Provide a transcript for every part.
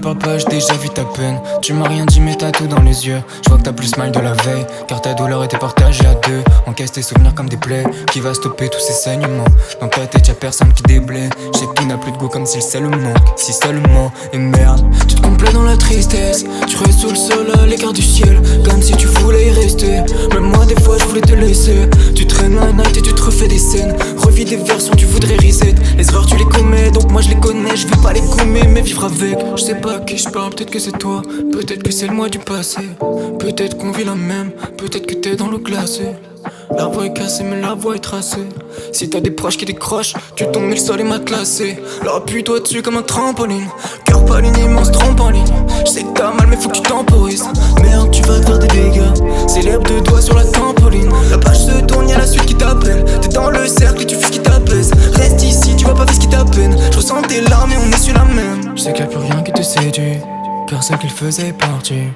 parle pas, j'ai déjà vu ta peine. Tu m'as rien dit mais t'as tout dans les yeux. Je vois que t'as plus mal de la veille, car ta douleur était partagée à deux. Encaisse tes souvenirs comme des plaies. Qui va stopper tous ces saignements? Dans ta tête y'a personne qui déblaye. Je sais que tout n'a plus de goût comme si c'est le manque. Si seulement, et merde, tu te complais dans la tristesse. Tu restes sous le sol à l'écart du ciel, comme si tu voulais y rester. Même moi des fois je voulais te laisser. Tu traînes la night et tu te refais des scènes. Revis des versions, tu voudrais reset. Les erreurs tu les commets, donc moi je les connais. Je vais pas les gommer mais vivre avec. Je sais pas à qui je parle, peut-être que c'est toi. Peut-être que c'est le moi du passé. Peut-être qu'on vit la même, peut-être que t'es dans le glacé. La voix est cassée mais la voix est tracée. Si t'as des proches qui décrochent, tu tombes mais le sol est matelassé. Alors appuie-toi dessus comme un trampoline. Cœur pas ligne, immense trompe en ligne. Je sais que t'as mal mais faut que tu temporises. Merde, tu vas te faire des dégâts. Célèbre deux doigts sur la tempoline. La page se tourne, y'a la suite qui t'appelle. T'es dans le cercle et tu fais ce qui t'apaise. Reste ici, tu vas pas faire ce qui t'appelle. Je ressens tes larmes et on est sur la même. Je sais qu'il y a plus rien qui te séduit, car celle qu'il faisait partie.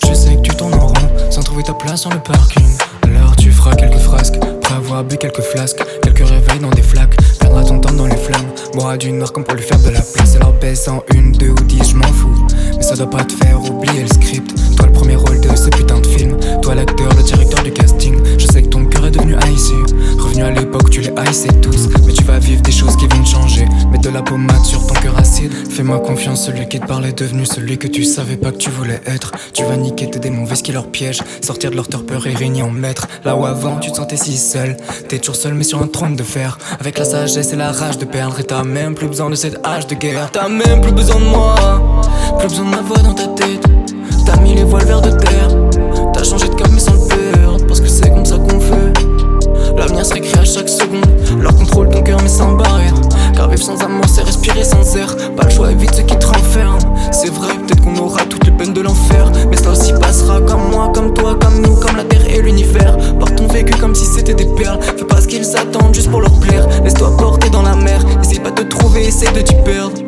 Je sais que tu tournes en rond sans trouver ta place sur le parking. Alors tu feras quelques frasques, après avoir bu quelques flasques. Quelques réveils dans des flaques, perdras ton temps dans les flammes. Boira du noir comme pour lui faire de la place. Alors baisse en 1, 2 ou 10, je m'en fous. Mais ça doit pas te faire oublier le script. Toi le premier rôle de ce putain de film. Toi l'acteur, le directeur du casting. Je sais que ton cœur est devenu icy. Revenu à l'époque tu les haïssais tous. Mais tu vas vivre des choses qui vont te changer. Mets de la pommade sur ton cœur acide. Fais-moi confiance, celui qui te parle est devenu celui que tu savais pas que tu voulais être. Tu vas niquer tes démons, ce qui leur piège. Sortir de leur torpeur et régner en maître. Là où avant tu te sentais si seul. T'es toujours seul mais sur un trône de fer. Avec la sagesse et la rage de perdre. Et t'as même plus besoin de cette hache de guerre. T'as même plus besoin de moi, plus besoin de ma voix dans ta tête. T'as mis les voiles verts de terre. T'as changé de cap mais sans le perdre. Parce que c'est comme ça qu'on fait. L'avenir se récrée à chaque seconde. Leur contrôle ton cœur mais sans barrière. Car vivre sans amour c'est respirer sans air. Pas le choix, évite ce qui te renferme. C'est vrai, peut-être qu'on aura toutes les peines de l'enfer. Mais ça aussi passera comme moi, comme toi, comme nous, comme la terre et l'univers. Porte ton vécu comme si c'était des perles. Fais pas ce qu'ils attendent juste pour leur plaire. Laisse-toi porter dans la mer. Essaye pas de te trouver, essaye de t'y perdre.